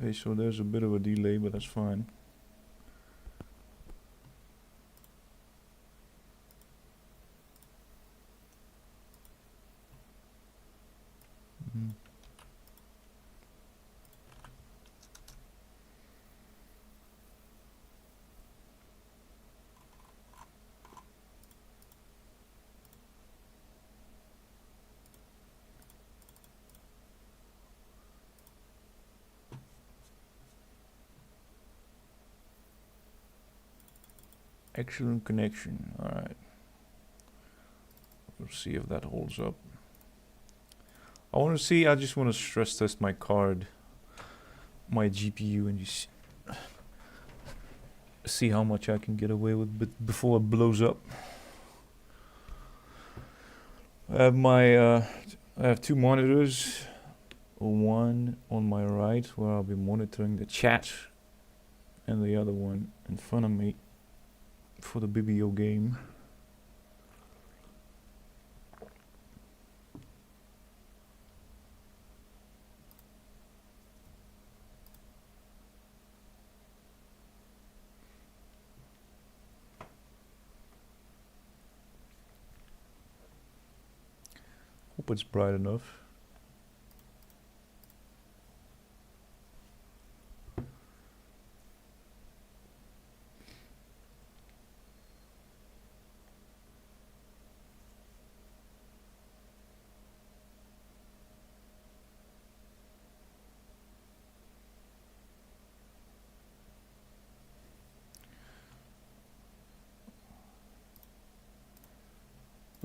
Okay, so there's a bit of a delay, but that's fine. Mm. Excellent connection. Alright. We'll see if that holds up. I just want to stress test my card, my GPU, and just see how much I can get away with before it blows up. I have two monitors. One on my right where I'll be monitoring the chat, and the other one in front of me for the BBO game. Hope it's bright enough.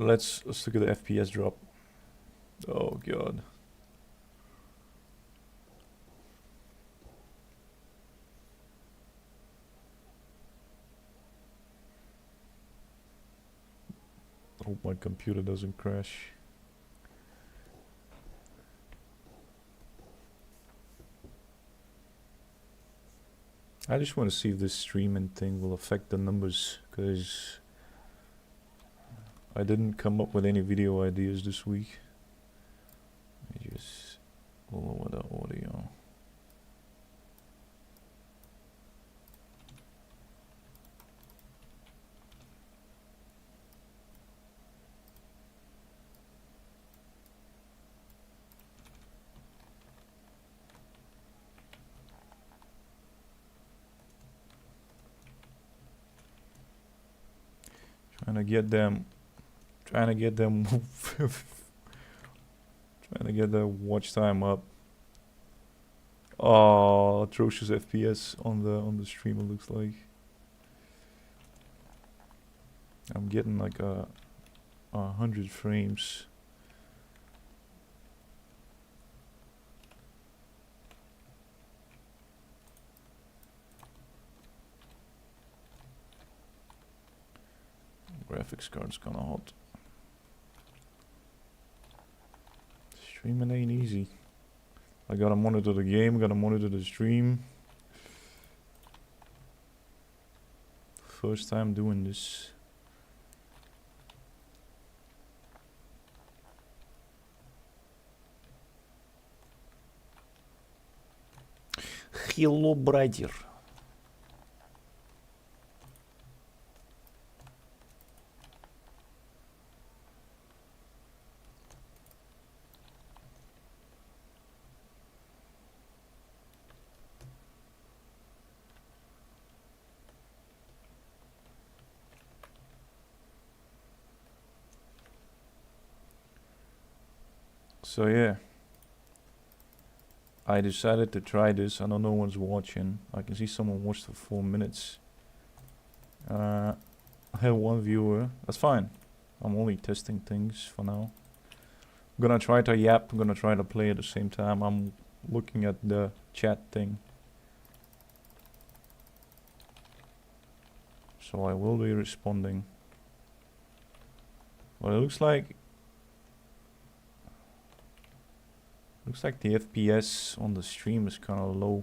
Let's look at the FPS drop. Oh god. Hope my computer doesn't crash. I just want to see if this streaming thing will affect the numbers, because I didn't come up with any video ideas this week. I just lower the audio. Trying to get the watch time up. Oh, atrocious FPS on the stream, it looks like. I'm getting like 100 frames. Graphics card's kinda hot. Streaming ain't easy. I gotta monitor the game, gotta monitor the stream. First time doing this. Hello, brother. So yeah, I decided to try this. I know no one's watching. I can see someone watched for 4 minutes. I had one viewer. That's fine. I'm only testing things for now. I'm gonna try to yap. I'm gonna try to play at the same time. I'm looking at the chat thing. So I will be responding. Well, it looks like the FPS on the stream is kind of low.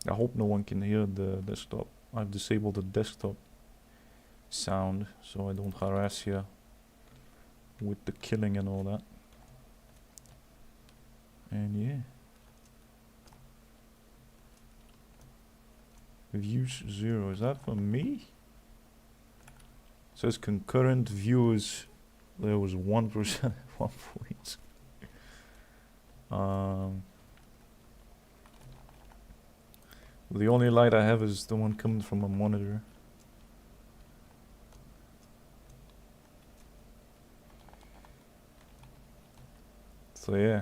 I hope no one can hear the desktop. I've disabled the desktop sound so I don't harass you with the killing and all that. And yeah. Views 0. Is that for me? It says concurrent viewers. There was 1% at one point. The only light I have is the one coming from a monitor. So yeah.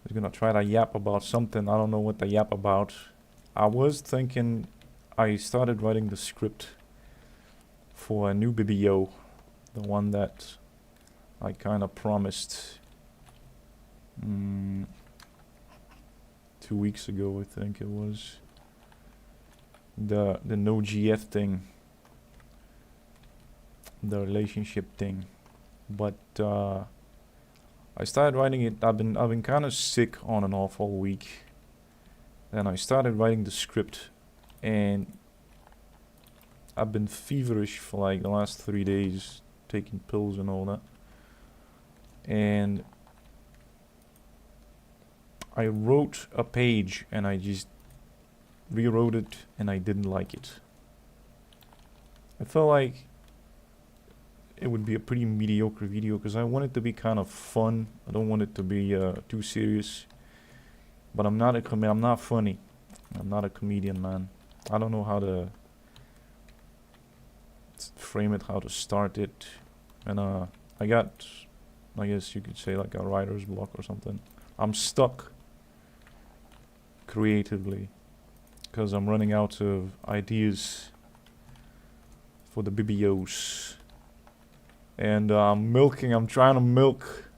I'm gonna try to yap about something. I don't know what to yap about. I was thinking I started writing the script for a new video. The one that I kind of promised 2 weeks ago, I think it was. The no GF thing. The relationship thing. But I started writing it. I've been kind of sick on and off all week. Then I started writing the script, and I've been feverish for like the last 3 days, taking pills and all that. And I wrote a page and I just rewrote it and I didn't like it. I felt like it would be a pretty mediocre video because I want it to be kind of fun. I don't want it to be too serious. But I'm not funny. I'm not a comedian, man. I don't know how to frame it, how to start it. And I got, I guess you could say, like a writer's block or something. I'm stuck creatively because I'm running out of ideas for the BBOs. And I'm trying to milk.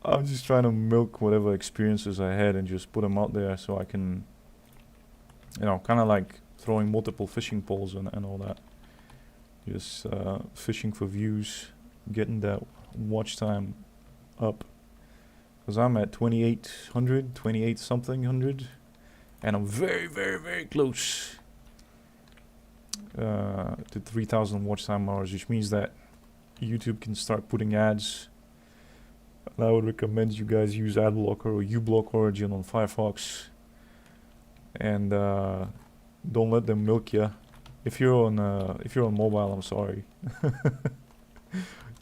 I'm just trying to milk whatever experiences I had and just put them out there so I can, you know, kind of like throwing multiple fishing poles and all that. Just fishing for views, getting that watch time up. Because I'm at 2800, 28 something hundred. And I'm very, very, very close to 3000 watch time hours, which means that YouTube can start putting ads. And I would recommend you guys use AdBlocker or uBlock Origin on Firefox. And don't let them milk you. If you're on mobile, I'm sorry.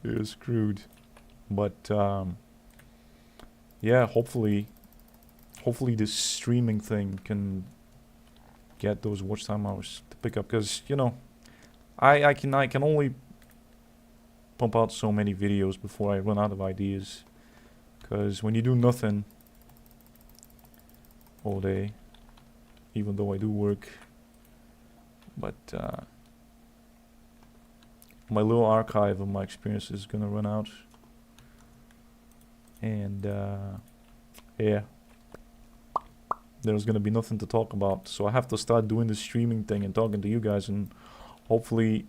You're screwed. But yeah, hopefully this streaming thing can get those watch time hours to pick up, because you know, I can only pump out so many videos before I run out of ideas. Because when you do nothing all day, even though I do work, but my little archive of my experiences is gonna run out. And yeah, there's gonna be nothing to talk about, so I have to start doing the streaming thing and talking to you guys, and hopefully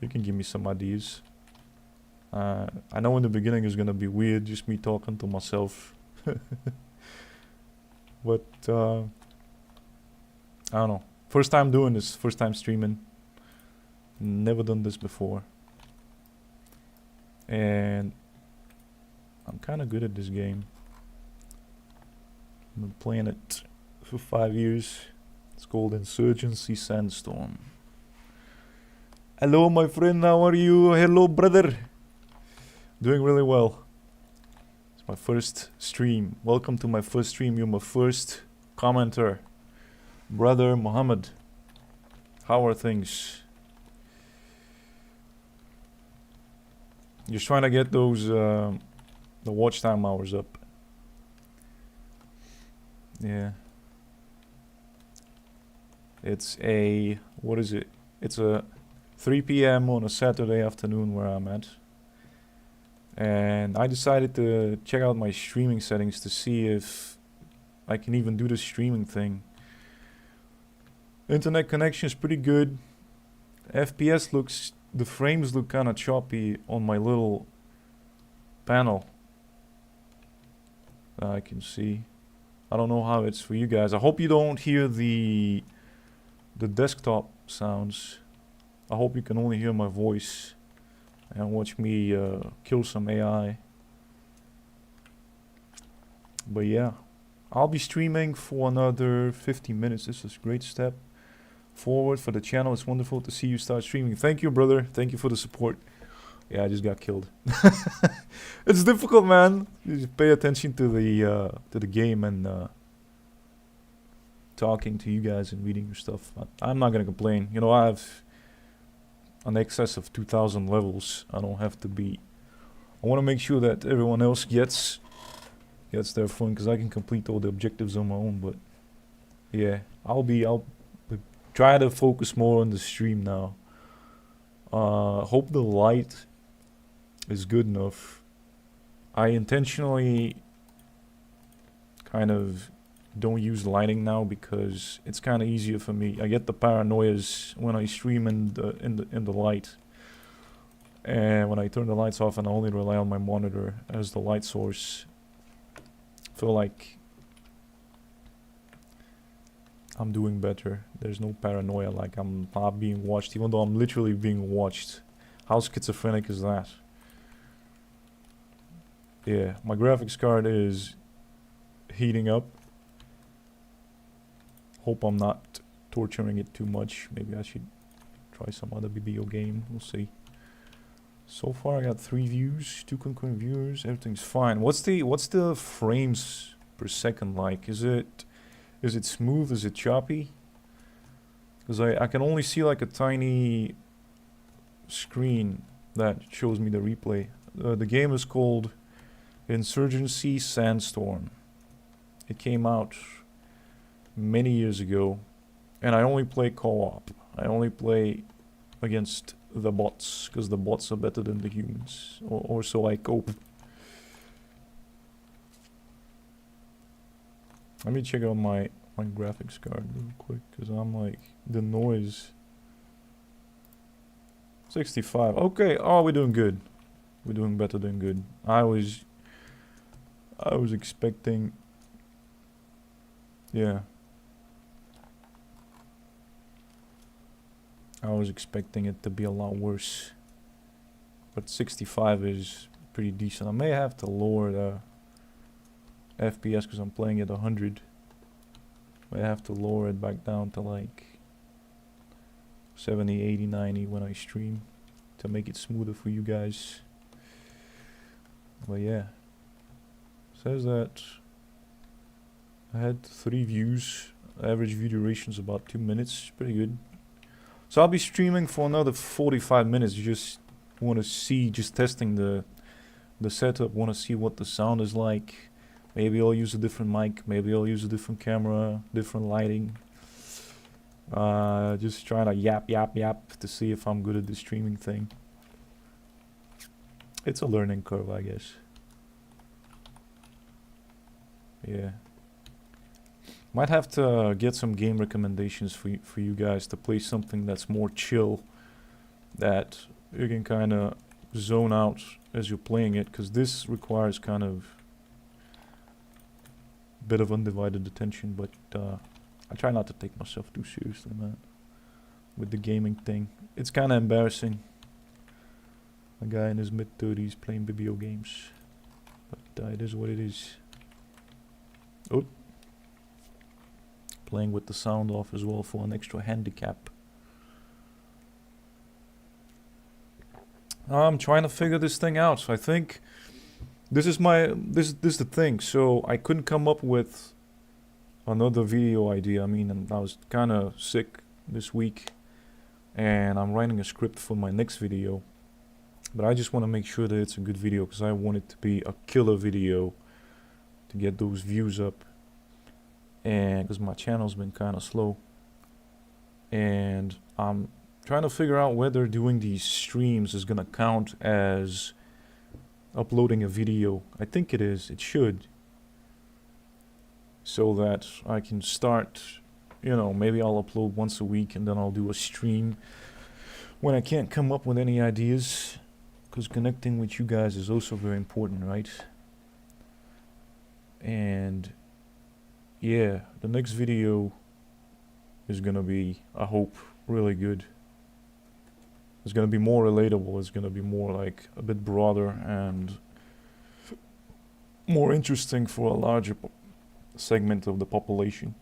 you can give me some ideas. I know in the beginning it's gonna be weird, just me talking to myself. But I don't know. First time doing this, first time streaming. Never done this before. And I'm kind of good at this game. I've been playing it for 5 years. It's called Insurgency Sandstorm. Hello my friend, how are you? Hello brother. Doing really well. It's my first stream. Welcome to my first stream. You're my first commenter. Brother Muhammad. How are things? Just trying to get those the watch time hours up. Yeah. It's a, what is it? It's a 3 p.m. on a Saturday afternoon where I'm at. And I decided to check out my streaming settings to see if I can even do the streaming thing. Internet connection is pretty good. FPS looks, the frames look kind of choppy on my little panel. I can see. I don't know how it's for you guys. I hope you don't hear the desktop sounds. I hope you can only hear my voice and watch me kill some AI. But yeah, I'll be streaming for another 50 minutes. This is a great step forward for the channel. It's wonderful to see you start streaming. Thank you, brother. Thank you for the support. Yeah, I just got killed. It's difficult, man. You just pay attention to the game and talking to you guys and reading your stuff. I'm not gonna complain. You know, I have an excess of 2,000 levels. I don't have to be. I want to make sure that everyone else gets their fun, because I can complete all the objectives on my own. But yeah, I'll try to focus more on the stream now. Hope the light is good enough. I intentionally kind of don't use lighting now because it's kind of easier for me. I get the paranoias when I stream in the light, and when I turn the lights off and I only rely on my monitor as the light source, I feel like I'm doing better. There's no paranoia, like I'm not being watched, even though I'm literally being watched. How schizophrenic is that? Yeah, my graphics card is heating up. Hope I'm not torturing it too much. Maybe I should try some other video game. We'll see. So far I got 3 views, 2 concurrent viewers. Everything's fine. What's the frames per second like? Is it smooth? Is it choppy? Because I can only see like a tiny screen that shows me the replay. The game is called Insurgency Sandstorm. It came out many years ago, and I only play co-op. I only play against the bots, because the bots are better than the humans, or so I cope. Let me check out my graphics card real quick, because I'm like, the noise. 65. Okay, oh, we're doing good. We're doing better than good. I was expecting, yeah, I was expecting it to be a lot worse, but 65 is pretty decent. I may have to lower the FPS because I'm playing at 100. I have to lower it back down to like 70, 80, 90 when I stream to make it smoother for you guys. But yeah, says that I had 3 views. Average view duration is about 2 minutes. Pretty good. So I'll be streaming for another 45 minutes. You just want to see, just testing the setup. Want to see what the sound is like. Maybe I'll use a different mic. Maybe I'll use a different camera, different lighting. Just trying to yap to see if I'm good at the streaming thing. It's a learning curve, I guess. Yeah. Might have to get some game recommendations for you guys to play something that's more chill, that you can kind of zone out as you're playing it, because this requires kind of a bit of undivided attention. But I try not to take myself too seriously, man, with the gaming thing. It's kind of embarrassing. A guy in his mid-30s playing video games, but it is what it is. Oh. Playing with the sound off as well for an extra handicap. I'm trying to figure this thing out. So I think this is the thing. So I couldn't come up with another video idea. I mean, and I was kind of sick this week, and I'm writing a script for my next video. But I just want to make sure that it's a good video, because I want it to be a killer video to get those views up. And because my channel's been kind of slow, and I'm trying to figure out whether doing these streams is gonna count as uploading a video. I think it is. It should, so that I can start, you know, maybe I'll upload once a week, and then I'll do a stream when I can't come up with any ideas, because connecting with you guys is also very important, right? And yeah, the next video is gonna be, I hope, really good. It's gonna be more relatable. It's gonna be more like a bit broader and more interesting for a larger segment of the population.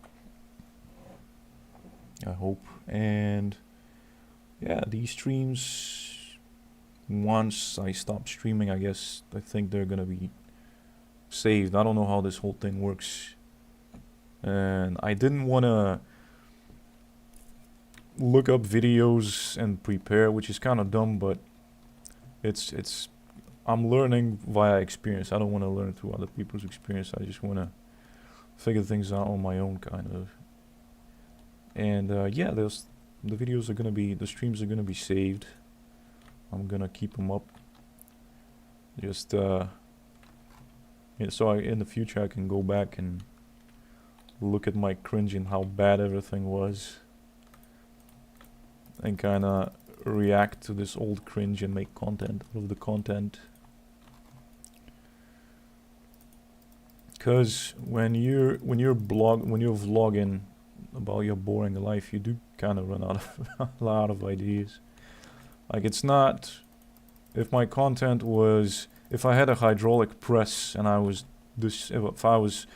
I hope. And yeah, these streams, once I stop streaming, I guess I think they're gonna be saved. I don't know how this whole thing works, and I didn't want to look up videos and prepare, which is kind of dumb, but it's I'm learning via experience. I don't want to learn through other people's experience. I just want to figure things out on my own, kind of. And yeah, the videos are gonna be, the streams are gonna be saved. I'm gonna keep them up. Just yeah, so in the future I can go back and look at my cringe and how bad everything was, and kind of react to this old cringe and make content out of the content. Cause when you're vlogging about your boring life, you do kind of run out of a lot of ideas. Like, it's not, if my content was, if I had a hydraulic press and I was if I was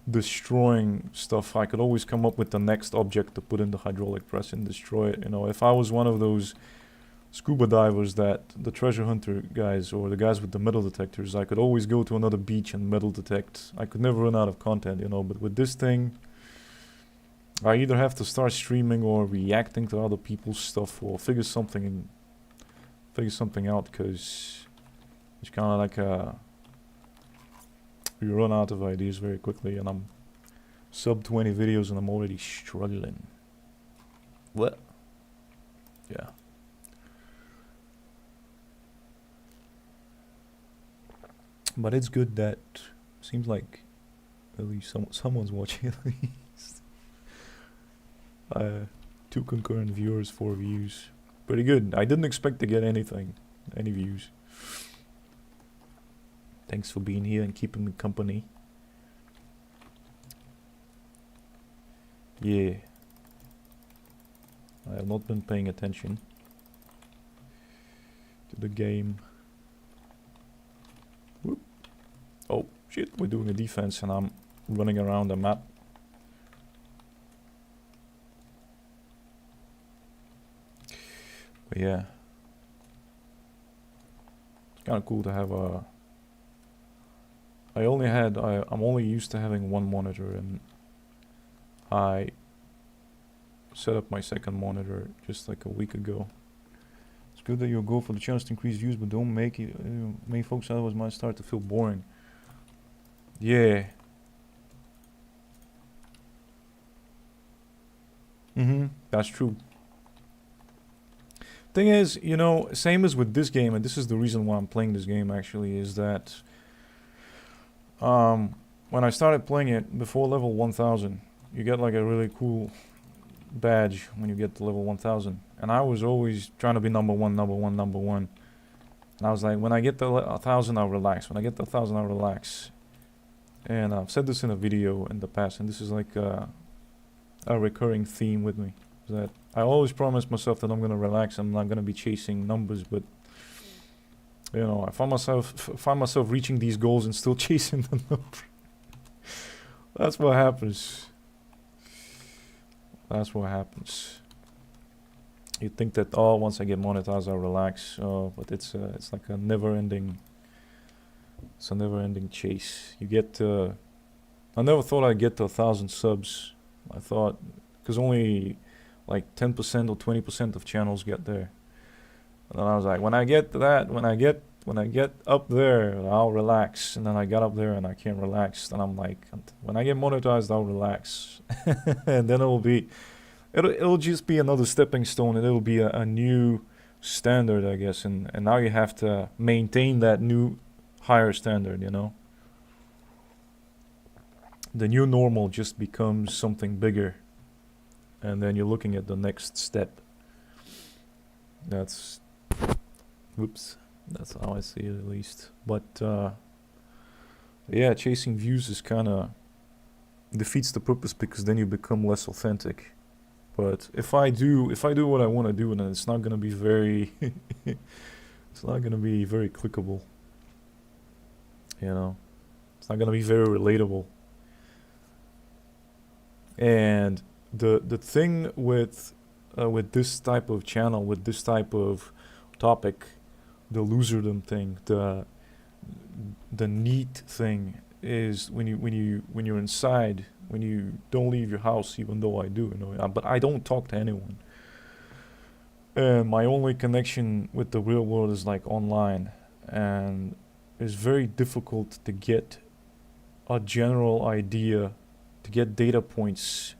destroying stuff, I could always come up with the next object to put in the hydraulic press and destroy it. You know, if I was one of those scuba divers, that the treasure hunter guys or the guys with the metal detectors, I could always go to another beach and metal detect. I could never run out of content, you know. But with this thing, I either have to start streaming or reacting to other people's stuff, or figure something out, because it's kind of like you run out of ideas very quickly, and I'm sub 20 videos and I'm already struggling. What? Yeah. But it's good that seems like at least someone's watching at least. 2 concurrent viewers, 4 views. Pretty good. I didn't expect to get any views. Thanks for being here and keeping me company. Yeah. I have not been paying attention to the game. Whoop. Oh shit, we're doing a defense and I'm running around the map. But yeah, it's kind of cool to have a. I'm only used to having one monitor, and I set up my second monitor just like a week ago. It's good that you'll go for the chance to increase views, but don't make it. Many folks otherwise might start to feel boring. Yeah. That's true. Thing is, you know, same as with this game, and this is the reason why I'm playing this game actually, is that when I started playing it before level 1000, you get like a really cool badge when you get to level 1000, and I was always trying to be number one, and I was like, when I get to 1000 I'll relax, when I get to 1000 I'll relax. And I've said this in a video in the past, and this is like a recurring theme with me, that I always promise myself that I'm gonna relax, I'm not gonna be chasing numbers, but you know, I find myself reaching these goals and still chasing the number. That's what happens. That's what happens. You think that, oh, once I get monetized I'll relax, but it's like a never-ending. It's a never-ending chase. You get. I never thought I'd get to 1000 subs. I thought, because only like 10% or 20% of channels get there. And then I was like, when I get to that, when I get up there, I'll relax. And then I got up there and I can't relax. And I'm like, when I get monetized, I'll relax. And then it'll just be another stepping stone, and it'll be a new standard, I guess. And now you have to maintain that new higher standard, you know. The new normal just becomes something bigger, and then you're looking at the next step. That's how I see it, at least. But yeah, chasing views is kind of defeats the purpose, because then you become less authentic. But if I do what I want to do, then it's not gonna be very it's not gonna be very clickable, you know. It's not gonna be very relatable. And the thing with this type of channel, with this type of topic, the loserdom thing, the neat thing, is when you're inside, when you don't leave your house, even though I do, but I don't talk to anyone. And my only connection with the real world is like online, and it's very difficult to get a general idea, to get data points,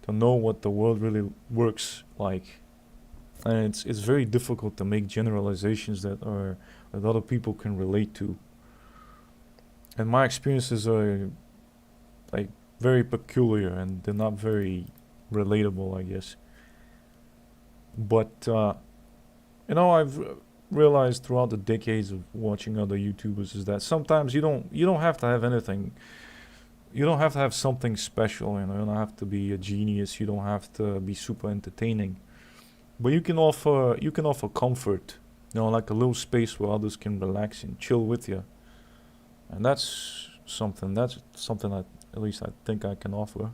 to know what the world really works like. And it's very difficult to make generalizations that other people can relate to. And my experiences are like very peculiar, and they're not very relatable, I guess. But I've realized throughout the decades of watching other YouTubers is that sometimes you don't have to have anything. You don't have to have something special, you don't have to be a genius, you don't have to be super entertaining. But you can offer comfort, like a little space where others can relax and chill with you. And that's something that at least I think I can offer.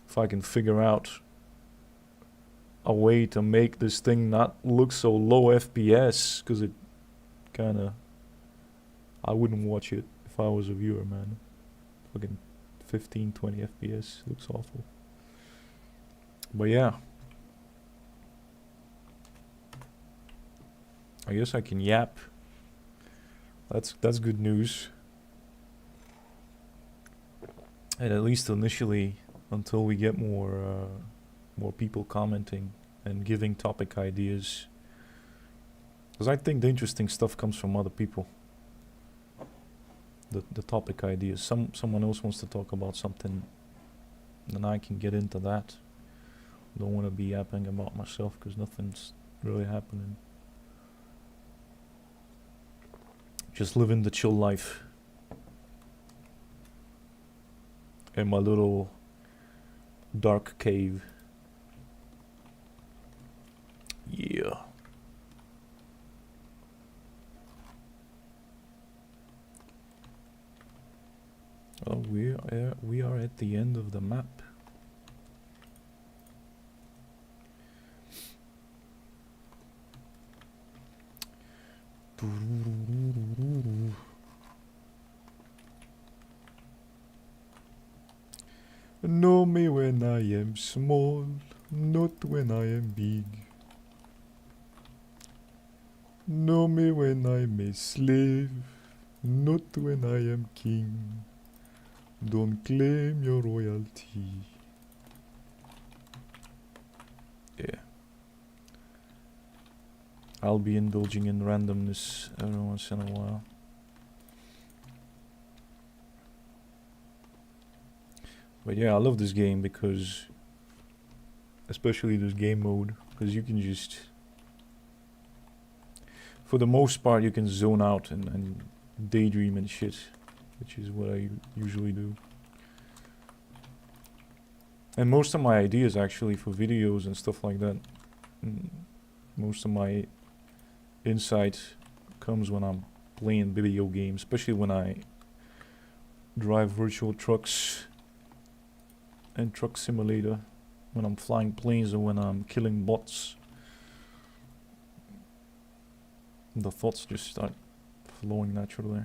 If I can figure out a way to make this thing not look so low FPS, because it kinda, I wouldn't watch it if I was a viewer, man. Fucking 15, 20 FPS looks awful. But yeah, I guess I can yap. That's good news. And at least initially, until we get more people commenting and giving topic ideas, because I think the interesting stuff comes from other people. The topic ideas. Someone else wants to talk about something, then I can get into that. Don't want to be yapping about myself because nothing's really happening. Just living the chill life in my little dark cave. Yeah. Well, we are at the end of the map. Know me when I am small, not when I am big. Know me when I'm a slave, not when I am king. Don't claim your royalty. Yeah. I'll be indulging in randomness every once in a while. But yeah, I love this game because, especially this game mode, because you can just, for the most part, you can zone out and daydream and shit, which is what I usually do. And most of my ideas actually for videos and stuff like that, most of my insight comes when I'm playing video games, especially when I drive virtual trucks and truck simulator, when I'm flying planes or when I'm killing bots. The thoughts just start flowing naturally.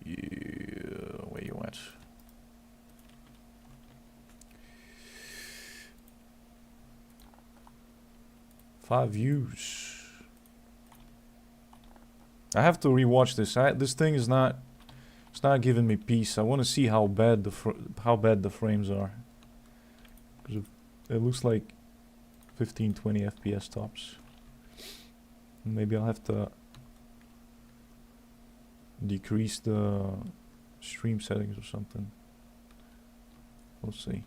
Yeah, where you at? Five views. I have to rewatch this. This thing is not. It's not giving me peace. I want to see how bad the frames are. Because it looks like 15, 20 FPS tops. Maybe I'll have to decrease the stream settings or something. We'll see.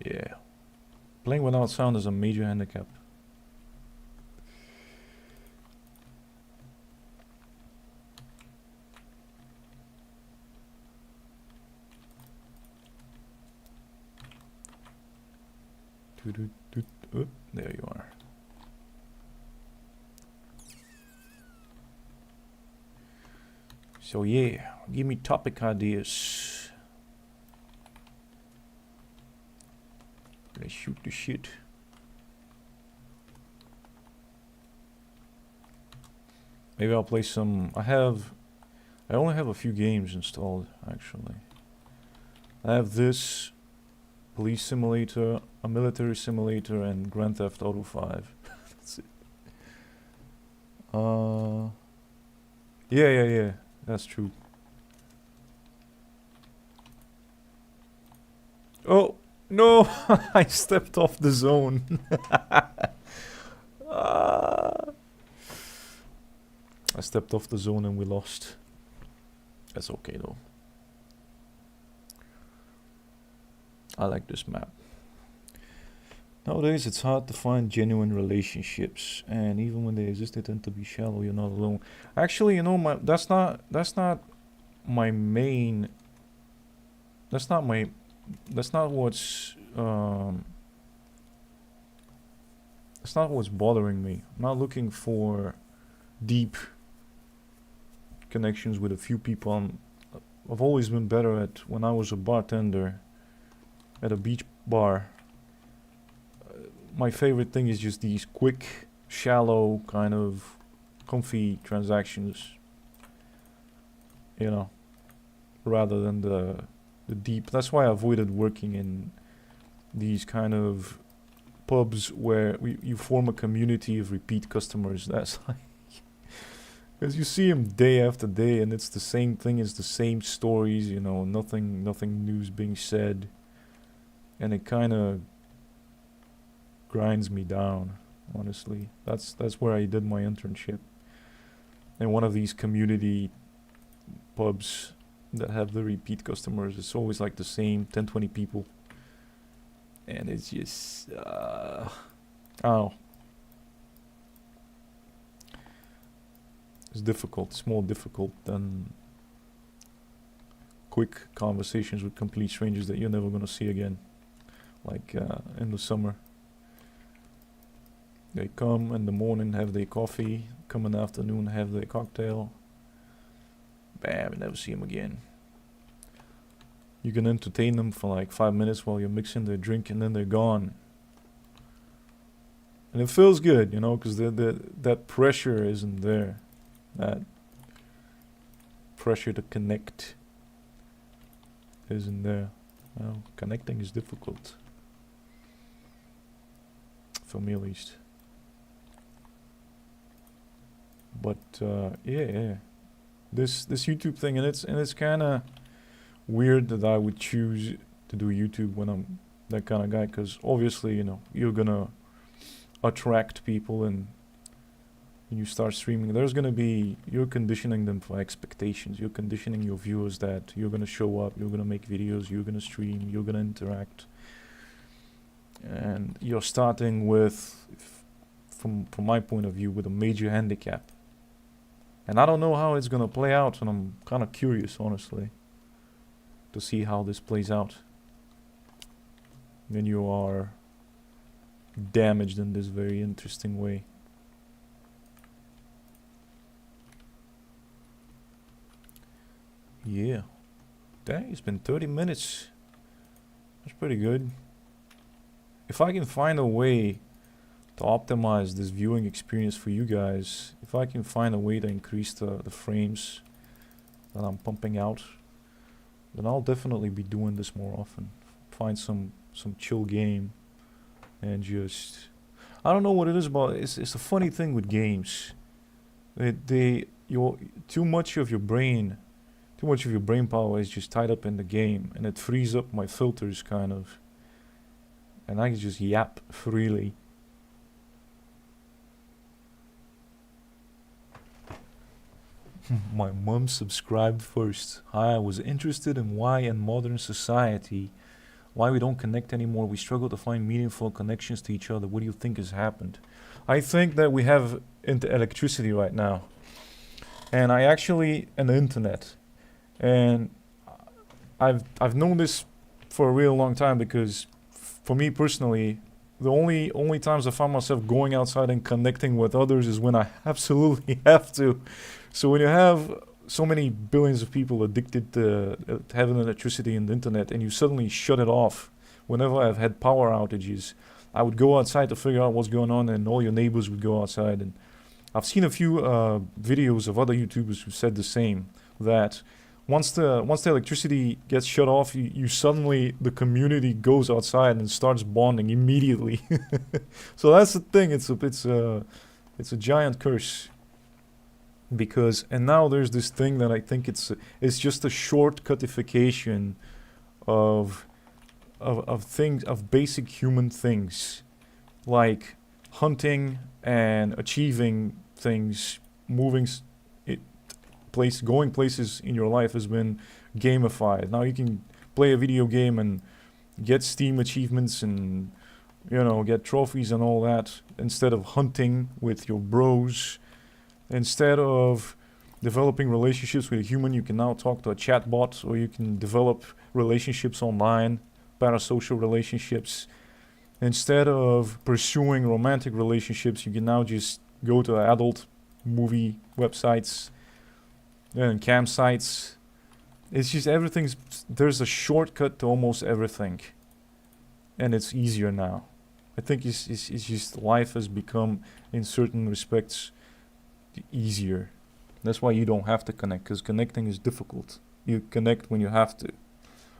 Yeah. Playing without sound is a major handicap. Oop, there you are. So yeah, give me topic ideas. Let's shoot the shit. Maybe I'll play some. I only have a few games installed actually. I have this police simulator, a military simulator, and Grand Theft Auto 5. That's it. Yeah. That's true. Oh no! I stepped off the zone. I stepped off the zone and we lost. That's okay though. I like this map. Nowadays it's hard to find genuine relationships, and even when they exist they tend to be shallow. You're not alone. Actually, you know, that's not my main, that's not what's bothering me. I'm not looking for deep connections with a few people. I've always been better at, when I was a bartender at a beach bar, my favorite thing is just these quick, shallow, kind of comfy transactions, you know, rather than the deep. That's why I avoided working in these kind of pubs where you form a community of repeat customers. That's like, because you see them day after day and it's the same thing, it's the same stories, you know, nothing new's being said, and it kind of grinds me down, honestly. That's where I did my internship, in one of these community pubs that have the repeat customers. It's always like the same 10-20 people, and it's just I don't know, it's difficult. It's more difficult than quick conversations with complete strangers that you're never gonna see again, like in the summer. They come in the morning, have their coffee, come in the afternoon, have their cocktail. Bam, you never see them again. You can entertain them for like 5 minutes while you're mixing their drink, and then they're gone. And it feels good, you know, because that pressure isn't there. That pressure to connect isn't there. Well, connecting is difficult. For me at least. But yeah. This YouTube thing, and it's kind of weird that I would choose to do YouTube when I'm that kind of guy, because obviously, you know, you're gonna attract people, and when you start streaming, there's gonna be, you're conditioning them for expectations. You're conditioning your viewers that you're gonna show up, you're gonna make videos, you're gonna stream, you're gonna interact, and you're starting with, from my point of view, with a major handicap. And I don't know how it's gonna play out, and I'm kind of curious, honestly, to see how this plays out when you are damaged in this very interesting way. Yeah. Dang, it's been 30 minutes. That's pretty good. If I can find a way to optimize this viewing experience for you guys, if I can find a way to increase the frames that I'm pumping out, then I'll definitely be doing this more often. Find some chill game and just, I don't know what it is about, it's a funny thing with games. Too much of your brain power is just tied up in the game, and it frees up my filters kind of, and I can just yap freely. My mom subscribed first. Hi, I was interested in why in modern society, why we don't connect anymore. We struggle to find meaningful connections to each other. What do you think has happened? I think that we have electricity right now, and the internet, and I've known this for a real long time, because for me personally, the only times I find myself going outside and connecting with others is when I absolutely have to. So when you have so many billions of people addicted to having electricity and the internet, and you suddenly shut it off. Whenever I've had power outages, I would go outside to figure out what's going on, and all your neighbors would go outside. And I've seen a few videos of other YouTubers who said the same, that once the electricity gets shut off, you suddenly, the community goes outside and starts bonding immediately. So that's the thing. It's a giant curse. Because, and now there's this thing that I think it's just a shortcutification of things, of basic human things, like hunting and achieving things, going places in your life has been gamified. Now you can play a video game and get Steam achievements and, you know, get trophies and all that, instead of hunting with your bros. Instead of developing relationships with a human, you can now talk to a chatbot, or you can develop relationships online, parasocial relationships. Instead of pursuing romantic relationships, you can now just go to adult movie websites and campsites. It's just there's a shortcut to almost everything. And it's easier now. I think it's just life has become, in certain respects, easier. That's why you don't have to connect, because connecting is difficult. You connect when you have to.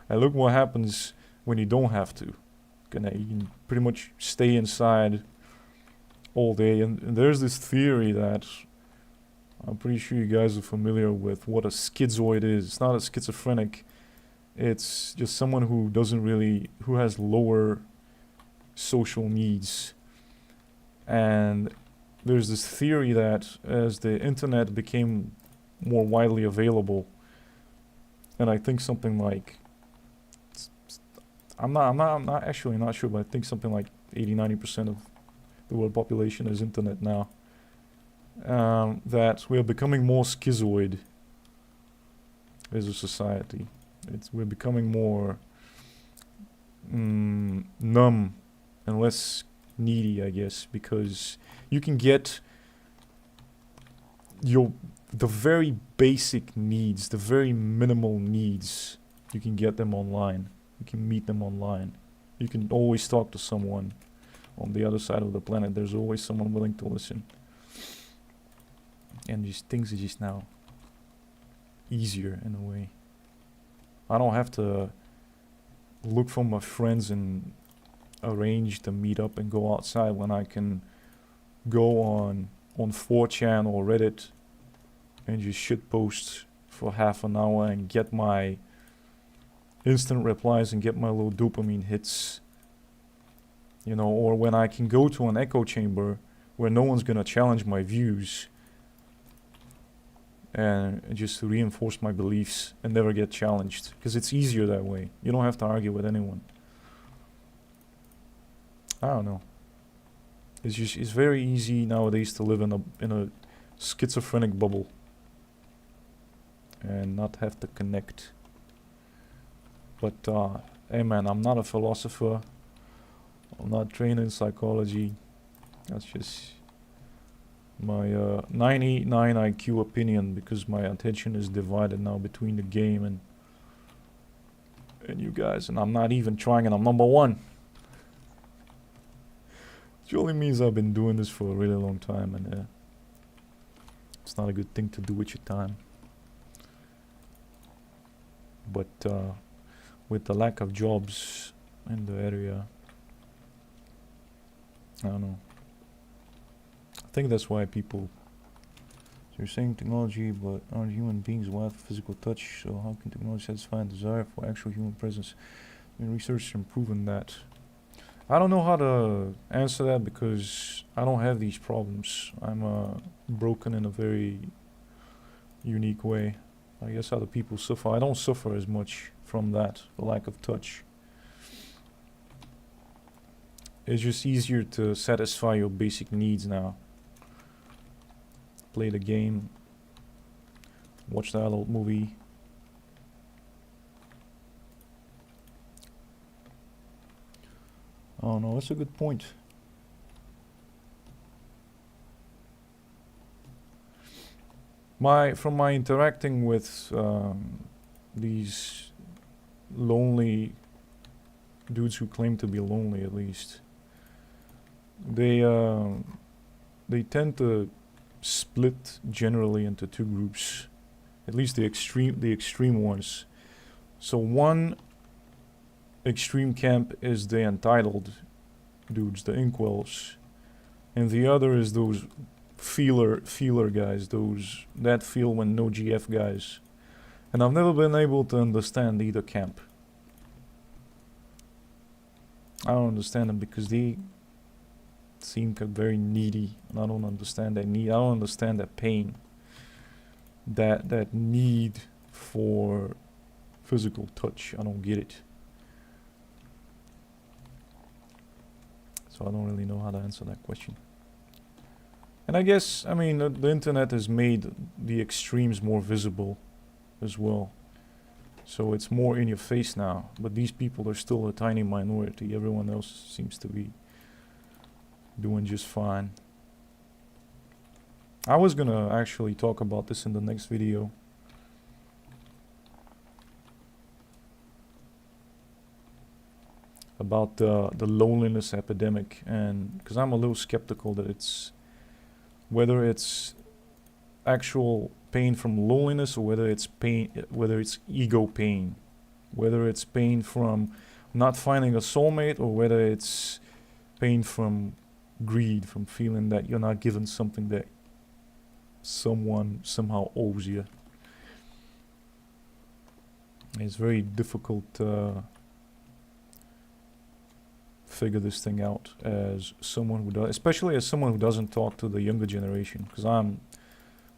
And look what happens when you don't have to connect. You can pretty much stay inside all day. And there's this theory that I'm pretty sure you guys are familiar with what a schizoid is. It's not a schizophrenic. It's just someone who has lower social needs. And there's this theory that as the internet became more widely available, and I think something like, I'm not sure, but I think something like 80-90% of the world population is internet now. That we are becoming more schizoid as a society. We're becoming more numb and less needy, I guess, because you can get the very basic needs, the very minimal needs, you can get them online. You can meet them online. You can always talk to someone on the other side of the planet. There's always someone willing to listen. And these things are just now easier in a way. I don't have to look for my friends and arrange to meet up and go outside, when I can go on 4chan or Reddit and just shitpost for half an hour and get my instant replies and get my little dopamine hits. You know, or when I can go to an echo chamber where no one's gonna challenge my views, and just reinforce my beliefs and never get challenged, because it's easier that way. You don't have to argue with anyone. I don't know. It's very easy nowadays to live in a schizophrenic bubble and not have to connect. But hey man, I'm not a philosopher. I'm not trained in psychology. That's just my 99 IQ opinion, because my attention is divided now between the game and you guys, and I'm not even trying, and I'm number one. Which only means I've been doing this for a really long time, and it's not a good thing to do with your time. But with the lack of jobs in the area, I don't know. I think that's why people... So you're saying technology, but aren't human beings without physical touch? So how can technology satisfy a desire for actual human presence? I mean, research has proven that. I don't know how to answer that, because I don't have these problems. I'm broken in a very unique way. I guess other people suffer. I don't suffer as much from that, the lack of touch. It's just easier to satisfy your basic needs now. Play the game, watch the adult movie. Oh no, that's a good point. From my interacting with these lonely dudes who claim to be lonely, at least, they tend to split generally into two groups, at least the extreme ones. So one extreme camp is the entitled dudes, the inkwells, and the other is those feeler guys, those that feel when no GF guys. And I've never been able to understand either camp. I don't understand them because they seem very needy, and I don't understand that need. I don't understand that pain, that need for physical touch. I don't get it. So I don't really know how to answer that question. And I guess, I mean, the internet has made the extremes more visible as well. So it's more in your face now. But these people are still a tiny minority. Everyone else seems to be doing just fine. I was gonna actually talk about this in the next video. About the loneliness epidemic, and because I'm a little skeptical that it's whether it's actual pain from loneliness or whether it's ego pain, whether it's pain from not finding a soulmate or whether it's pain from greed, from feeling that you're not given something that someone somehow owes you. It's very difficult to figure this thing out as someone who does, especially as someone who doesn't talk to the younger generation, because I'm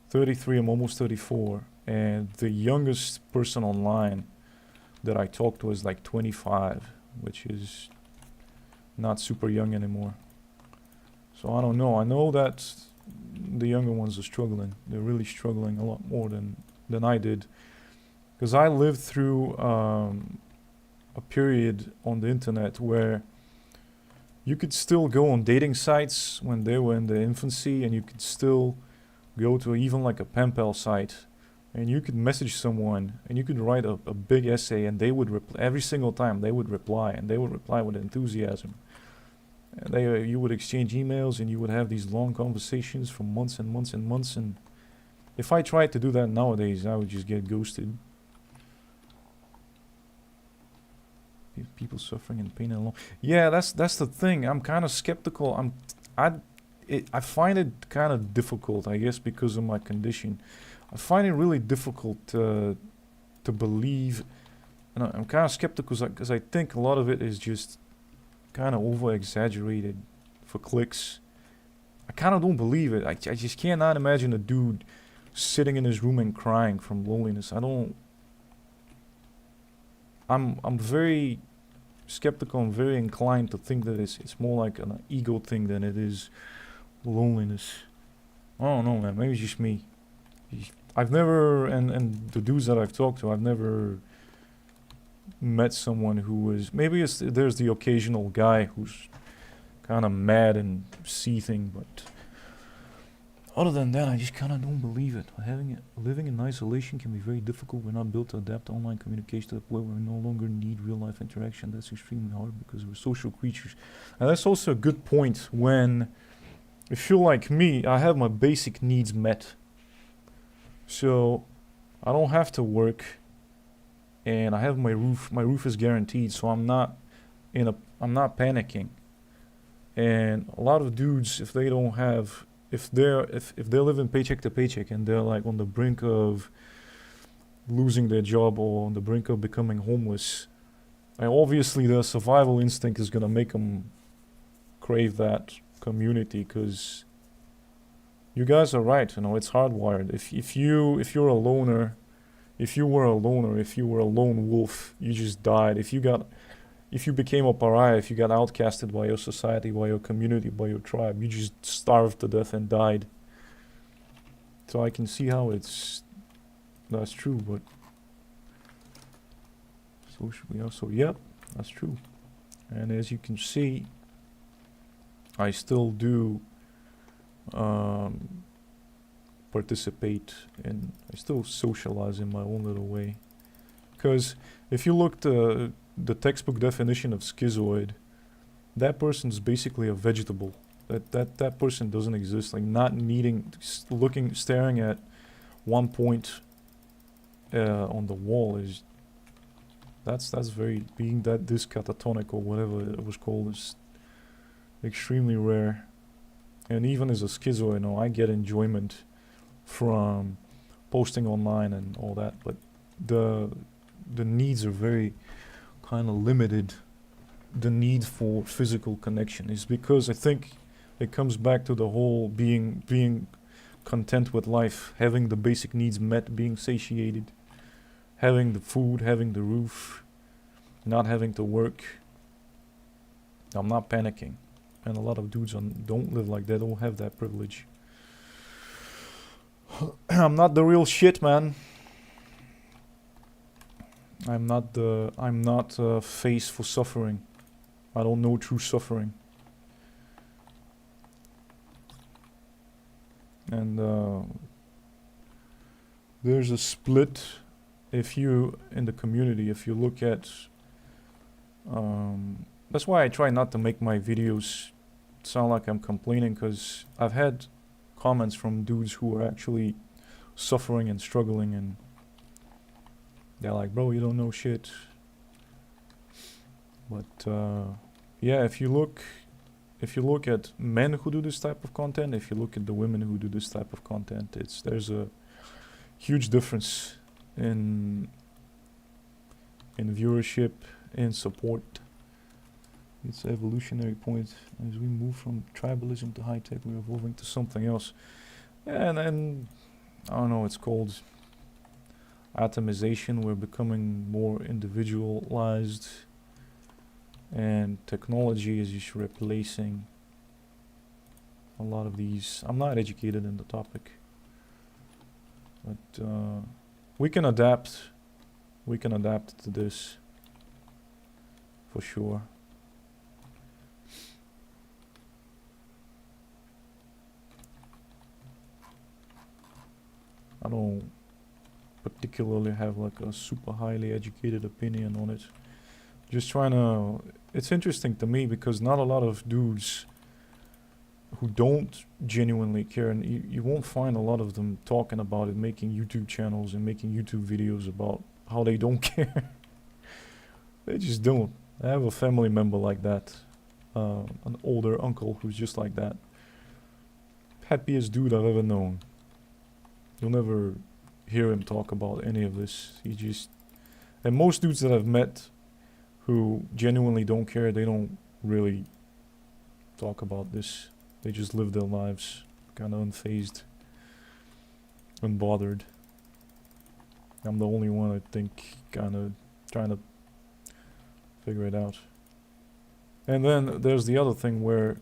33, I'm almost 34, and the youngest person online that I talk to is like 25, which is not super young anymore. So I don't know. I know that the younger ones are struggling. They're really struggling a lot more than I did, because I lived through a period on the internet where you could still go on dating sites when they were in their infancy, and you could still go to even like a pen pal site, and you could message someone and you could write a big essay, and they would every single time they would reply, and they would reply with enthusiasm. And you would exchange emails, and you would have these long conversations for months and months and months. And if I tried to do that nowadays, I would just get ghosted. People suffering in pain and alone. Yeah, that's the thing. I'm kind of skeptical. I find it kind of difficult, I guess, because of my condition. I find it really difficult to believe, and I'm kind of skeptical because I think a lot of it is just kind of over exaggerated for clicks. I kind of don't believe it. I just cannot imagine a dude sitting in his room and crying from loneliness. I'm very skeptical and very inclined to think that it's more like an ego thing than it is loneliness. I don't know, man. Maybe it's just me. I've never, and the dudes that I've talked to, I've never met someone who was, maybe there's the occasional guy who's kind of mad and seething, but other than that, I just kind of don't believe it. Living in isolation can be very difficult. We're not built to adapt to online communication to the point where we no longer need real-life interaction. That's extremely hard because we're social creatures. And that's also a good point when, if you're like me, I have my basic needs met. So I don't have to work, and I have my roof. My roof is guaranteed, so I'm not panicking. And a lot of dudes, if they don't have, if they're living paycheck to paycheck and they're like on the brink of losing their job or on the brink of becoming homeless, and obviously their survival instinct is gonna make them crave that community, because you guys are right, you know, it's hardwired. If you're a loner, if you were a lone wolf, you just died. If you became a pariah, if you got outcasted by your society, by your community, by your tribe, you just starved to death and died. So I can see how that's true, but socially also, yep, that's true. And as you can see, I still do participate and I still socialize in my own little way. Because if you look the textbook definition of schizoid, that person's basically a vegetable. That person doesn't exist. Like not needing, staring at one point on the wall is that's very being that this catatonic or whatever it was called is extremely rare. And even as a schizoid, you know, I get enjoyment from posting online and all that, but the needs are very kind of limited. The need for physical connection is because I think it comes back to the whole being content with life, having the basic needs met, being satiated, having the food, having the roof, not having to work. I'm not panicking, and a lot of dudes don't live like that, don't have that privilege. I'm not the real shit, man. I'm not face for suffering. I don't know true suffering. And there's a split if you in the community, if you look at that's why I try not to make my videos sound like I'm complaining, because I've had comments from dudes who are actually suffering and struggling, and they're like, bro, you don't know shit. But yeah, if you look at men who do this type of content, if you look at the women who do this type of content, there's a huge difference in viewership, in support. It's an evolutionary point. As we move from tribalism to high tech, we're evolving to something else. And then, I don't know, it's called atomization. We're becoming more individualized, and technology is just replacing a lot of these. I'm not educated in the topic, but we can adapt. We can adapt to this for sure. I don't particularly have like a super highly educated opinion on it. Just trying to... It's interesting to me because not a lot of dudes who don't genuinely care, and you won't find a lot of them talking about it, making YouTube channels and making YouTube videos about how they don't care. They just don't. I have a family member like that. An older uncle who's just like that. Happiest dude I've ever known. You'll never hear him talk about any of this. He just... And most dudes that I've met who genuinely don't care, they don't really talk about this. They just live their lives kind of unfazed, unbothered. I'm the only one, I think, kind of trying to figure it out. And then there's the other thing where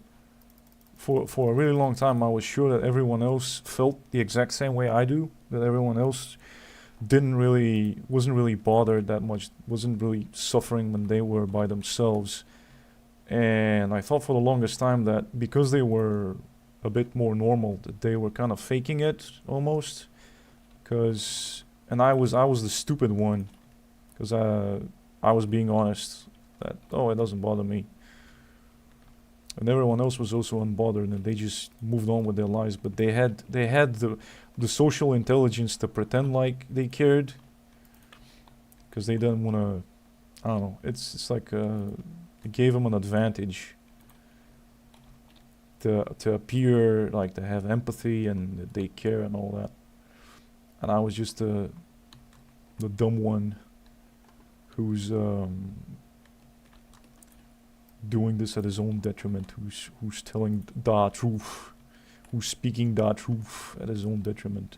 for a really long time I was sure that everyone else felt the exact same way I do, that everyone else wasn't really bothered that much, wasn't really suffering when they were by themselves. And I thought for the longest time that because they were a bit more normal, that they were kind of faking it almost. And I was the stupid one, because I was being honest that, oh, it doesn't bother me. And everyone else was also unbothered, and they just moved on with their lives. But they had the social intelligence to pretend like they cared, because they didn't want to. I don't know. It's like it gave them an advantage to appear like they have empathy and that they care and all that. And I was just the dumb one who's doing this at his own detriment, who's telling the truth, who's speaking the truth at his own detriment.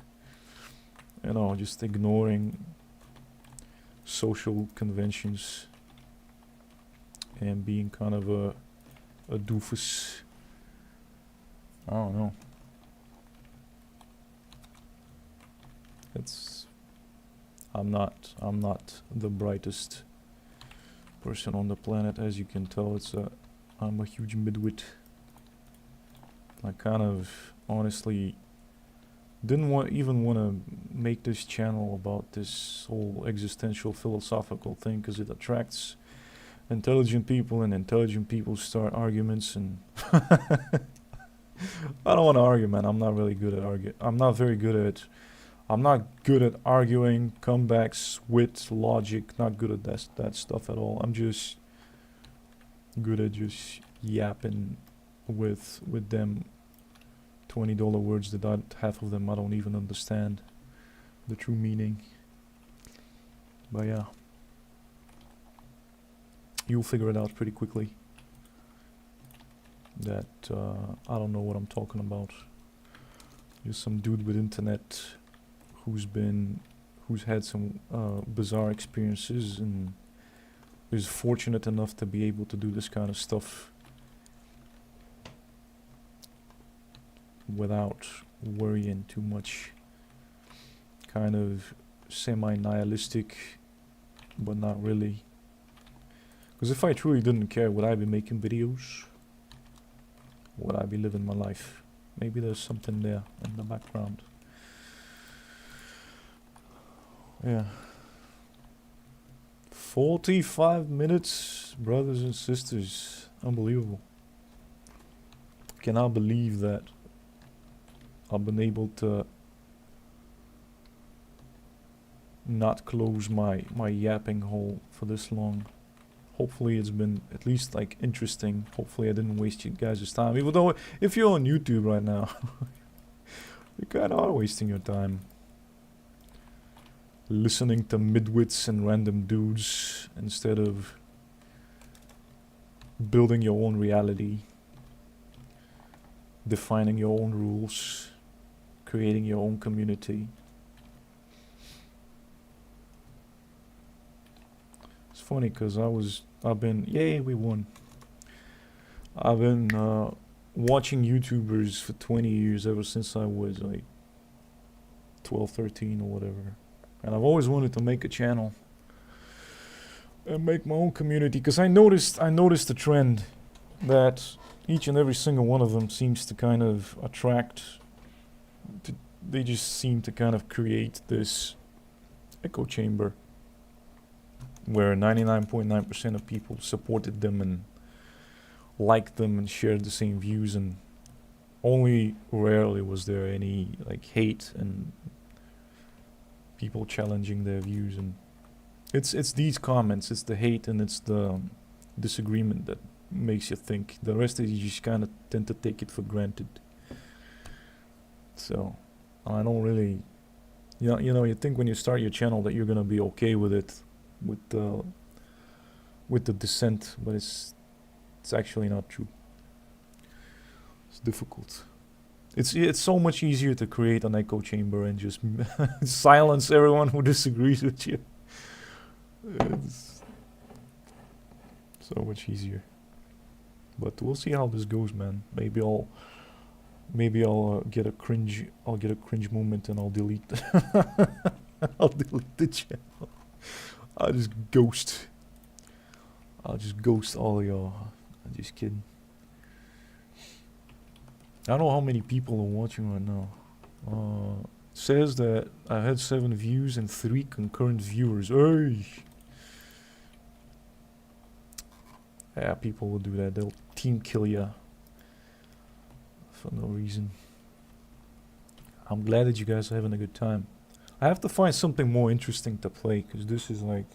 You know, just ignoring social conventions and being kind of a doofus. I don't know. I'm not the brightest person on the planet, as you can tell. I'm a huge midwit. I kind of honestly didn't even want to make this channel about this whole existential philosophical thing, because it attracts intelligent people, and intelligent people start arguments, and I don't want to argue, man. I'm not really good at arguing. I'm not good at arguing comebacks with logic. Not good at that stuff at all. I'm just good at just yapping with them $20 words that half of them I don't even understand the true meaning. But yeah, you'll figure it out pretty quickly that I don't know what I'm talking about. Just some dude with internet who's had some bizarre experiences and is fortunate enough to be able to do this kind of stuff without worrying too much. Kind of semi-nihilistic, but not really. Because if I truly didn't care, would I be making videos? Would I be living my life? Maybe there's something there in the background. Yeah. 45 minutes, brothers and sisters. Unbelievable. Cannot believe that I've been able to not close my yapping hole for this long. Hopefully it's been at least like interesting. Hopefully I didn't waste you guys' time. Even though if you're on YouTube right now, you kinda are wasting your time listening to midwits and random dudes instead of building your own reality, defining your own rules, creating your own community. It's funny because yay, we won. I've been watching YouTubers for 20 years, ever since I was like 12, 13 or whatever. And I've always wanted to make a channel and make my own community, because I noticed the trend that each and every single one of them seems to kind of they just seem to kind of create this echo chamber where 99.9% of people supported them and liked them and shared the same views, and only rarely was there any like hate and people challenging their views. And it's these comments, it's the hate and it's the disagreement that makes you think. The rest is you just kind of tend to take it for granted. So I don't really, you know, you think when you start your channel that you're gonna be okay with it, with the dissent, but it's actually not true. It's difficult. It's so much easier to create an echo chamber and just silence everyone who disagrees with you. It's so much easier. But we'll see how this goes, man. Maybe I'll get a cringe. I'll get a cringe moment and I'll delete. I'll delete the channel. I'll just ghost all of y'all. I'm just kidding. I don't know how many people are watching right now. Says that I had 7 views and 3 concurrent viewers. Hey! Yeah, people will do that. They'll team kill ya for no reason. I'm glad that you guys are having a good time. I have to find something more interesting to play, because this is like,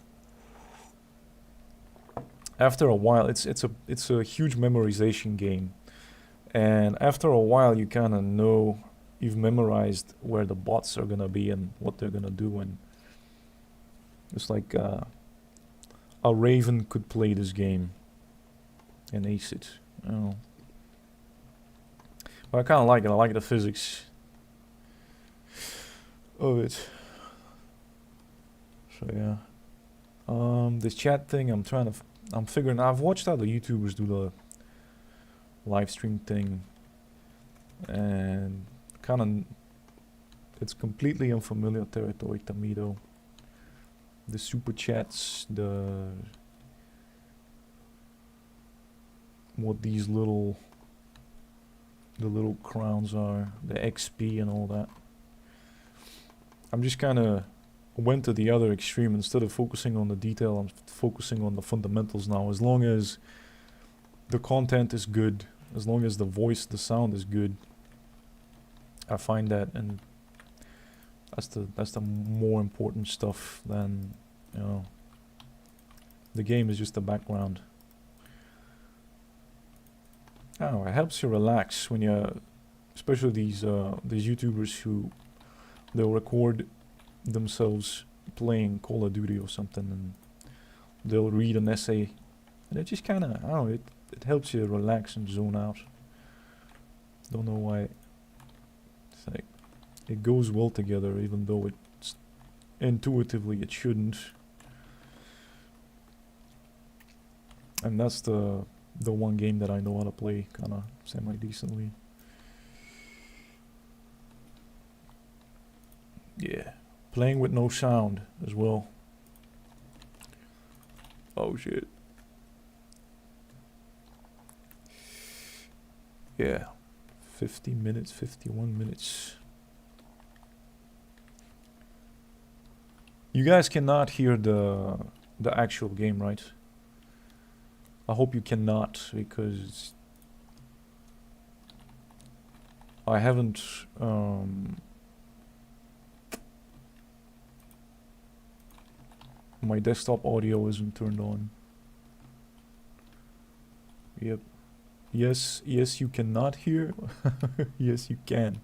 after a while, it's a huge memorization game. And after a while, you kind of know, you've memorized where the bots are going to be and what they're going to do. And it's like a raven could play this game and ace it. You know. But I kind of like it. I like the physics of it. So yeah. This chat thing, I'm figuring, I've watched other YouTubers do the live stream thing, and kind of, it's completely unfamiliar territory to me though. The super chats, what these little the little crowns are, the XP and all that. I'm just kind of went to the other extreme. Instead of focusing on the detail, I'm focusing on the fundamentals now. As long as the content is good, as long as the voice, the sound is good, I find that, and that's the more important stuff than, you know, the game is just the background. I don't know, it helps you relax when you, especially these YouTubers who they'll record themselves playing Call of Duty or something, and they'll read an essay, and it just kind of, I don't know, it helps you relax and zone out. Don't know why. It's like it goes well together, even though it's intuitively it shouldn't. And that's the one game that I know how to play kind of semi-decently. Yeah, playing with no sound as well. Oh shit. Yeah, 50 minutes, 51 minutes. You guys cannot hear the actual game, right? I hope you cannot, because I haven't my desktop audio isn't turned on. Yep. Yes, you cannot hear. Yes, you can.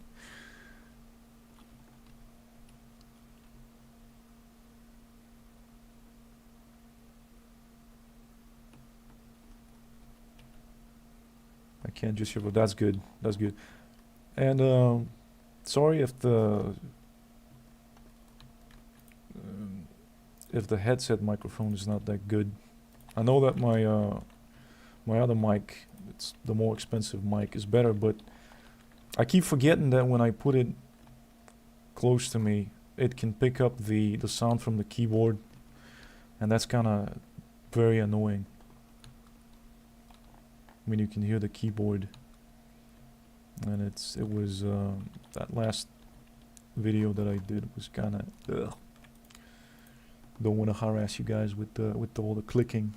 I can't just hear, but that's good. That's good. And sorry if the headset microphone is not that good. I know that my other mic, it's the more expensive mic, is better, but I keep forgetting that when I put it close to me, it can pick up the sound from the keyboard, and that's kind of very annoying. When you can hear the keyboard, and it was that last video that I did was kind of don't want to harass you guys with all the clicking,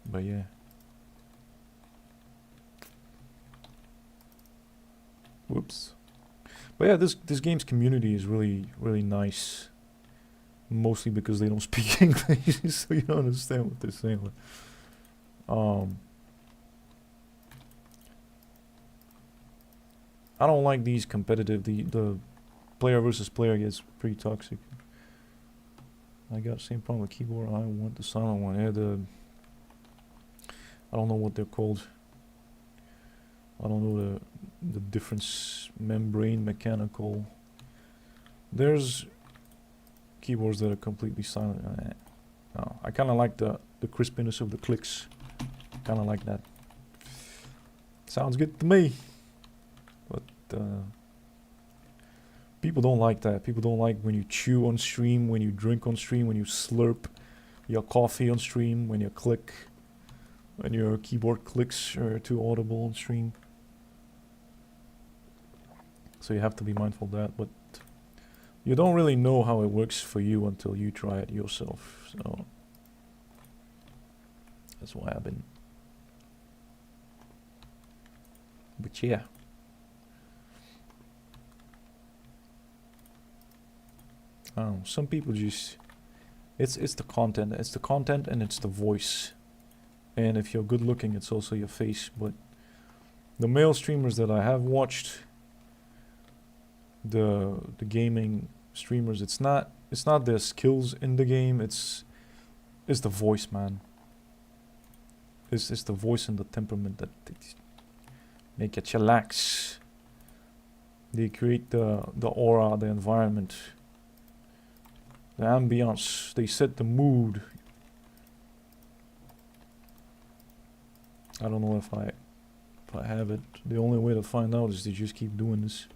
but yeah. Whoops. But yeah, this game's community is really nice. Mostly because they don't speak English, so you don't understand what they're saying. I don't like these competitive. The player versus player gets pretty toxic. I got the same problem with keyboard. I want the silent one. Yeah, I don't know what they're called. I don't know the difference. Membrane, mechanical. There's keyboards that are completely silent. No, I kind of like the crispiness of the clicks. Kind of like that. Sounds good to me. But people don't like that. People don't like when you chew on stream, when you drink on stream, when you slurp your coffee on stream, when you click, when your keyboard clicks are too audible on stream. So you have to be mindful of that, but you don't really know how it works for you until you try it yourself. So that's why I've been. But yeah. I don't know, some people just it's the content. It's the content and it's the voice. And if you're good looking, it's also your face. But the male streamers that I have watched, the gaming streamers, it's not their skills in the game, it's the voice, man. It's the voice and the temperament that make it chillax. They create the aura, the environment, the ambience. They set the mood. I don't know if I have it. The only way to find out is to just keep doing this.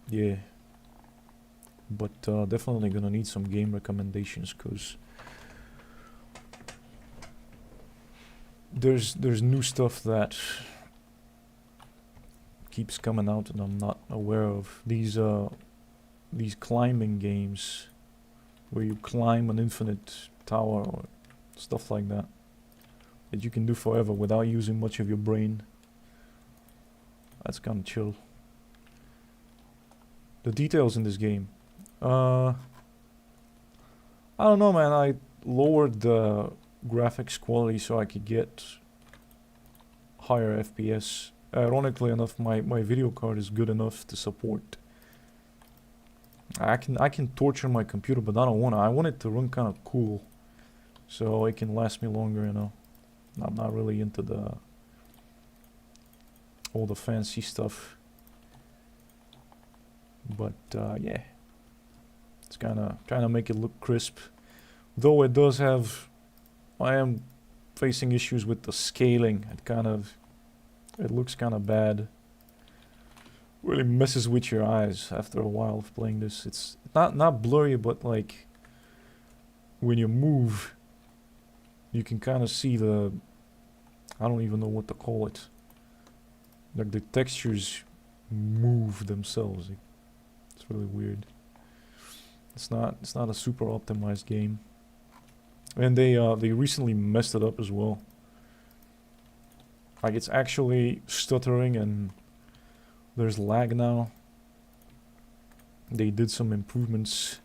Yeah, but definitely gonna need some game recommendations, cause there's new stuff that keeps coming out and I'm not aware of. These climbing games where you climb an infinite tower or stuff like that you can do forever without using much of your brain. That's kind of chill. The details in this game. I don't know, man. I lowered the graphics quality so I could get higher FPS. Ironically enough, my video card is good enough to support. I can torture my computer, but I don't wanna. I want it to run kind of cool, so it can last me longer. You know, I'm not really into all the fancy stuff. But yeah, it's kind of trying to make it look crisp. Though it does have, I am facing issues with the scaling. It looks kind of bad. Really messes with your eyes after a while of playing this. It's not blurry, but like when you move, you can kind of see the, I don't even know what to call it. Like the textures move themselves. It's really weird. It's not a super optimized game. And they recently messed it up as well. Like it's actually stuttering and there's lag now. They did some improvements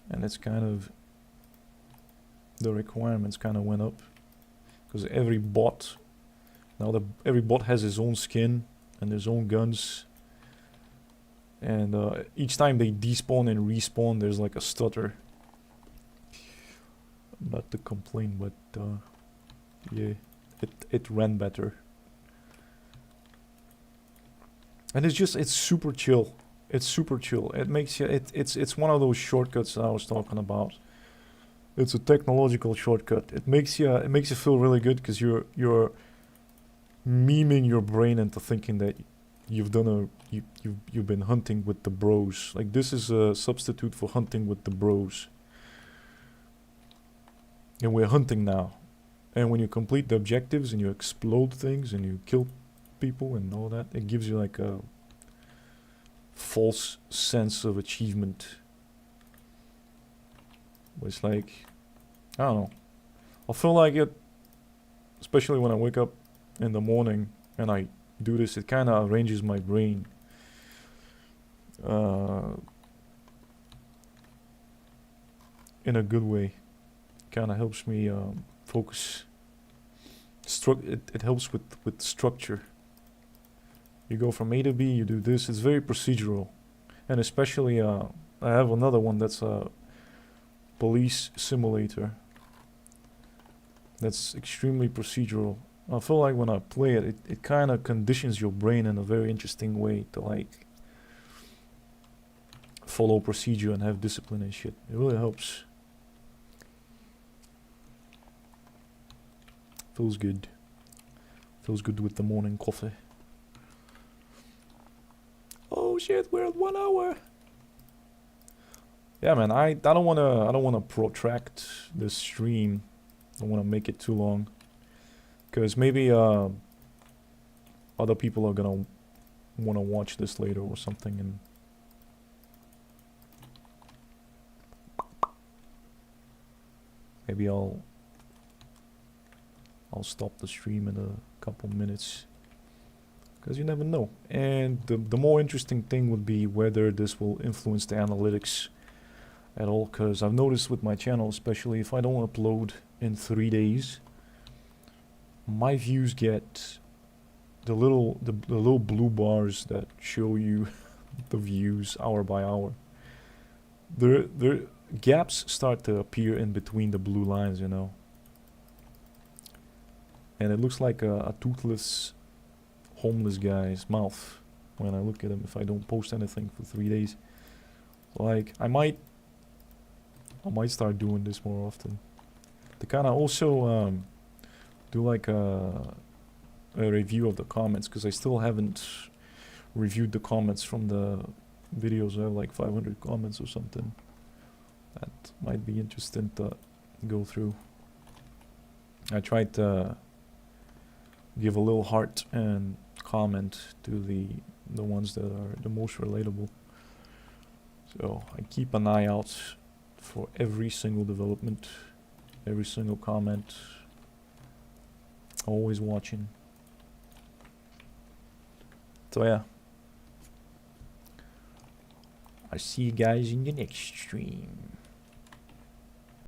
and it's kind of, the requirements kind of went up because every bot has his own skin and his own guns, and each time they despawn and respawn there's like a stutter. Not to complain, but yeah, it ran better. And it's super chill. It's super chill. It makes you, it's one of those shortcuts that I was talking about. It's a technological shortcut. It makes you feel really good because you're memeing your brain into thinking that you've been hunting with the bros. Like this is a substitute for hunting with the bros. And we're hunting now. And when you complete the objectives and you explode things and you kill people and all that, it gives you like a false sense of achievement. It's like, I don't know. I feel like it, especially when I wake up in the morning and I do this, it kind of arranges my brain. In a good way. Kind of helps me focus. It helps with structure. You go from A to B, you do this. It's very procedural. And especially, I have another one that's a police simulator. That's extremely procedural. I feel like when I play it, it kind of conditions your brain in a very interesting way to like follow procedure and have discipline and shit. It really helps. Feels good. Feels good with the morning coffee. Oh shit, we're at 1 hour. Yeah, man, I don't wanna protract this stream. I don't wanna make it too long, because maybe other people are gonna wanna watch this later or something, and maybe I'll stop the stream in a couple minutes, because you never know. And the more interesting thing would be whether this will influence the analytics at all, because I've noticed with my channel, especially if I don't upload in 3 days, my views get the little blue bars that show you the views hour by hour. There gaps start to appear in between the blue lines, you know. And it looks like a toothless homeless guy's mouth when I look at him if I don't post anything for 3 days. Like I might start doing this more often. To kind of also do like a review of the comments, because I still haven't reviewed the comments from the videos. I have like 500 comments or something. That might be interesting to go through. I tried to give a little heart and comment to the ones that are the most relatable. So I keep an eye out for every single development, every single comment. Always watching. So yeah. I see you guys in the next stream.